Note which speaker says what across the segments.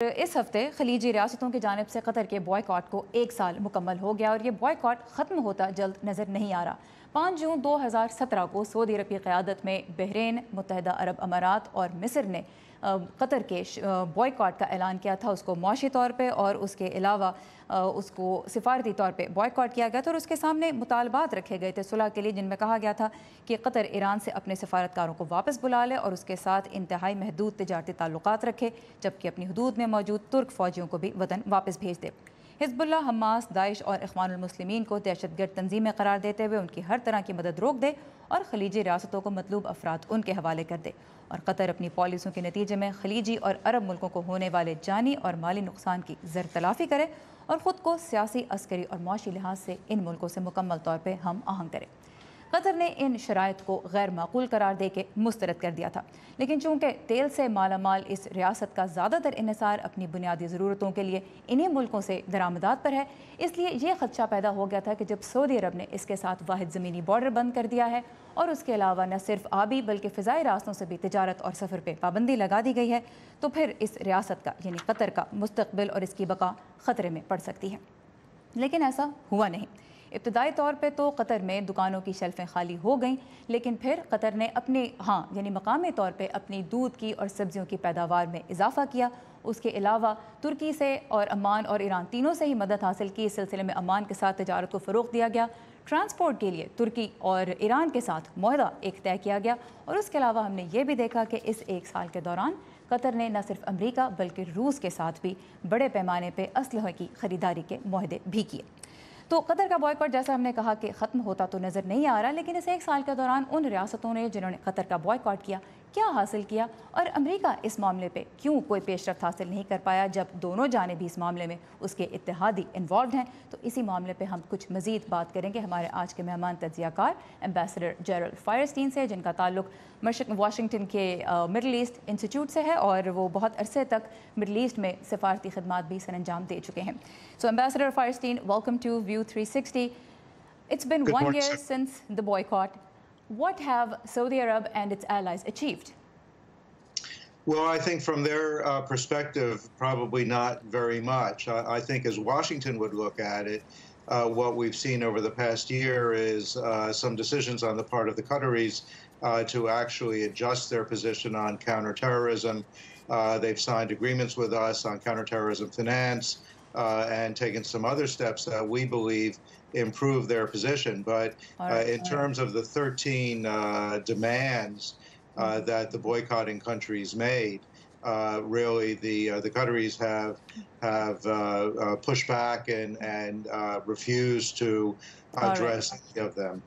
Speaker 1: इस हफ्ते खलीजी रियासतों की जानिब से कतर के बॉयकॉट को 1 साल मुकम्मल हो गया और ये बॉयकॉट ख़त्म होता जल्द नज़र नहीं आ रहा। 5 जून 2017 को सऊदी अरब की क़यादत में बहरीन, मुत्तहिदा अरब अमारात और मिस्र ने कतर के बॉयकॉट का ऐलान किया था। उसको मुआशी तौर पे और उसके अलावा उसको सिफारती तौर पे बॉयकॉट किया गया था और उसके सामने मुतालबात रखे गए थे सुलह के लिए, जिनमें कहा गया था कि कतर ईरान से अपने सफारतकारों को वापस बुला ले और उसके साथ इंतहाई महदूद तिजारती ताल्लुकात रखे, जबकि अपनी हदूद में मौजूद तुर्क फ़ौजियों को भी वतन वापस भेज दे। हिज़्बुल्लाह, हमास, दाइश और इख्वानुल मुस्लिमीन को दहशतगर्द तंजीमें करार देते हुए उनकी हर तरह की मदद रोक दे और खलीजी रियासतों को मतलूब अफराद उनके हवाले कर दे। और कतर अपनी पॉलिसियों के नतीजे में खलीजी और अरब मुल्कों को होने वाले जानी और माली नुकसान की ज़र तलाफ़ी करे और ख़ुद को सियासी, अस्करी और मुआशी लिहाज से इन मुल्कों से मुकम्मल तौर पर हम आहंग करे। कतर ने इन शराइत को गैर माकूल करार दे के मुस्तरद कर दिया था, लेकिन चूँकि तेल से मालामाल इस रियासत का ज़्यादातर इन्हिसार अपनी बुनियादी ज़रूरतों के लिए इन्हीं मुल्कों से दरामदात पर है, इसलिए ये खदशा पैदा हो गया था कि जब सऊदी अरब ने इसके साथ वाहिद ज़मीनी बॉर्डर बंद कर दिया है और उसके अलावा न सिर्फ आबी बल्कि फ़िज़ाई रास्तों से भी तिजारत और सफ़र पर पाबंदी लगा दी गई है, तो फिर इस रियासत का यानी कतर का मुस्तक़बिल और इसकी बका ख़तरे में पड़ सकती है। लेकिन ऐसा हुआ नहीं। इब्तदाई तौर पे तो कतर में दुकानों की शेल्फें खाली हो गईं, लेकिन फिर कतर ने अपने यानी मकामी तौर पे अपनी दूध की और सब्जियों की पैदावार में इजाफा किया। उसके अलावा तुर्की से और अमान और ईरान तीनों से ही मदद हासिल की। इस सिलसिले में अमान के साथ तिजारत को फ़रोग़ दिया गया। ट्रांसपोर्ट के लिए तुर्की और ईरान के साथ मुआहदा एक तय किया गया और उसके अलावा हमने ये भी देखा कि इस 1 साल के दौरान कतर ने न सिर्फ अमरीका बल्कि रूस के साथ भी बड़े पैमाने पर असलहे की ख़रीदारी के मुआहदे भी किए। तो कतर का बॉयकॉट, जैसा हमने कहा कि ख़त्म होता तो नज़र नहीं आ रहा, लेकिन इस 1 साल के दौरान उन रियासतों ने जिन्होंने कतर का बॉयकॉट किया क्या हासिल किया और अमेरिका इस मामले पे क्यों कोई पेशरफ्त हासिल नहीं कर पाया, जब दोनों जानिब इस मामले में उसके इत्तेहादी इन्वॉल्व हैं। तो इसी मामले पे हम कुछ मज़ीद बात करेंगे हमारे आज के मेहमान तज्ज़ियाकार एम्बेसडर जेरल्ड फायरस्टीन से, जिनका ताल्लुक वाशिंगटन के मिडल ईस्ट इंस्टीट्यूट से है और वो बहुत अरसे तक मिडल ईस्ट में सफारती खदमात भी सर अंजाम दे चुके हैं। So ambassador Firestein, welcome to view 360. It's been
Speaker 2: Good
Speaker 1: 1
Speaker 2: morning,
Speaker 1: year
Speaker 2: sir.
Speaker 1: since the boycott. What have Saudi Arab and its allies achieved?
Speaker 2: Well, I think from their perspective, probably not very much. I think as Washington would look at it, what we've seen over the past year is some decisions on the part of the Qataris to actually adjust their position on counterterrorism. They've signed agreements with us on counterterrorism finance and taken some other steps that we believe improve their position. But in terms of the 13 demands that the boycotting countries made, really the Qataris have pushed back and refused to address any of them.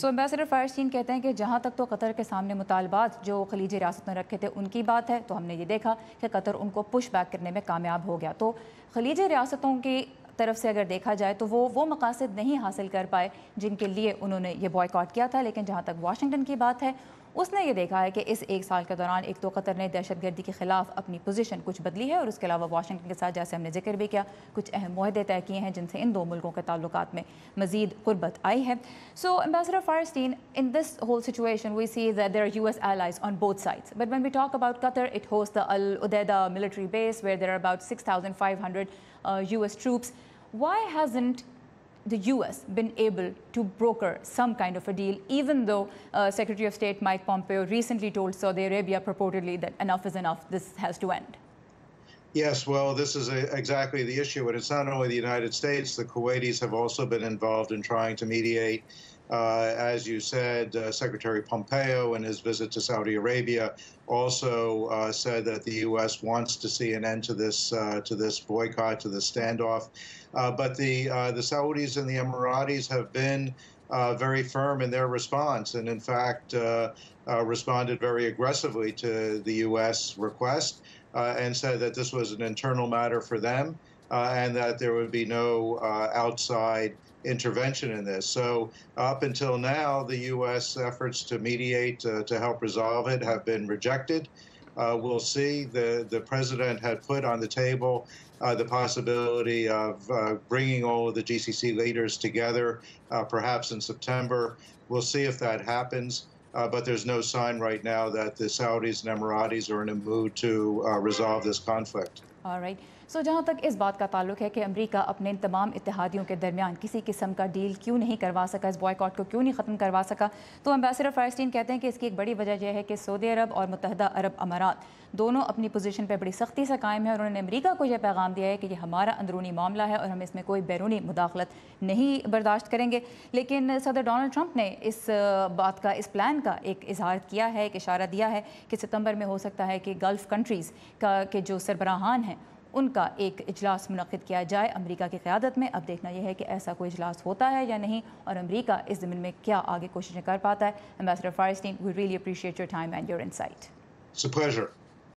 Speaker 1: So ambassador Firestein कहते हैं कि जहाँ तक तो Qatar के सामने मुतालबात जो खलीजी रियासत ने रखे थे उनकी बात है, तो हमने ये देखा कि कतर उनको पुश बैक करने में कामयाब हो गया। तो खलीजी रियासतों की तरफ से अगर देखा जाए तो वो मकासद नहीं हासिल कर पाए जिनके लिए उन्होंने ये बॉयकॉट किया था। लेकिन जहाँ तक वाशिंगटन की बात है, उसने ये देखा है कि इस 1 साल के दौरान एक तो कतर ने दहशतगर्दी के खिलाफ अपनी पोजीशन कुछ बदली है और उसके अलावा वाशिंगटन के साथ, जैसे हमने जिक्र भी किया, कुछ अहम मुआहदे तय किए हैं जिनसे इन दो मुल्कों के ताल्लुकात में मजीद कुर्बत आई है। सो ambassador फायरस्टीन, in this whole situation we see that there are US allies on both sides, but when we talk about Qatar, it hosts the Al Udeida military base where there are about 6,500 US troops. Why hasn't the US been able to broker some kind of a deal, even though Secretary of State Mike Pompeo recently told Saudi Arabia purportedly that enough is enough, this has to end?
Speaker 2: Yes, well, this is exactly the issue, and it's not only the United States. The Kuwaitis have also been involved in trying to mediate. As you said, Secretary Pompeo, in his visit to Saudi Arabia, also said that the U.S. wants to see an end to this boycott, to this standoff. But the Saudis and the Emiratis have been very firm in their response, and in fact responded very aggressively to the U.S. request and said that this was an internal matter for them and that there would be no outside intervention in this. So up until now, the U.S. efforts to mediate, to help resolve it, have been rejected. We'll see. The president had put on the table the possibility of bringing all of the GCC leaders together, perhaps in September. We'll see if that happens. But there's no sign right now that the Saudis and Emiratis are in a mood to resolve this conflict.
Speaker 1: Alright so जहाँ तक इस बात का ताल्लुक है कि America अपने इन तमाम इत्तेहादियों के दरमियान किसी किस्म का डील क्यों नहीं करवा सका, इस बॉयकॉट को क्यों नहीं ख़त्म करवा सका, तो एम्बेसडर फायरस्टीन कहते हैं कि इसकी एक बड़ी वजह यह है कि सऊदी अरब और मुत्तहदा अरब अमारात दोनों अपनी पोजीशन पर बड़ी सख्ती से कायम है और उन्होंने अमेरिका को यह पैगाम दिया है कि ये हमारा अंदरूनी मामला है और हम इसमें कोई बैरूनी मुदाखलत नहीं बर्दाश्त करेंगे। लेकिन सदर डोनाल्ड ट्रंप ने इस बात का, इस प्लान का एक इजहार किया है, एक इशारा दिया है कि सितंबर में हो सकता है कि गल्फ़ कंट्रीज़ का के जो सरबराहान हैं उनका एक इजलास मुनक़िद किया जाए अमेरिका की क़यादत में। अब देखना यह है कि ऐसा कोई इजलास होता है या नहीं और अमेरिका इस ज़मीन में क्या आगे कोशिशें कर पाता है। Ambassador Firestein, we really appreciate your time and your insight.
Speaker 2: It's a pleasure.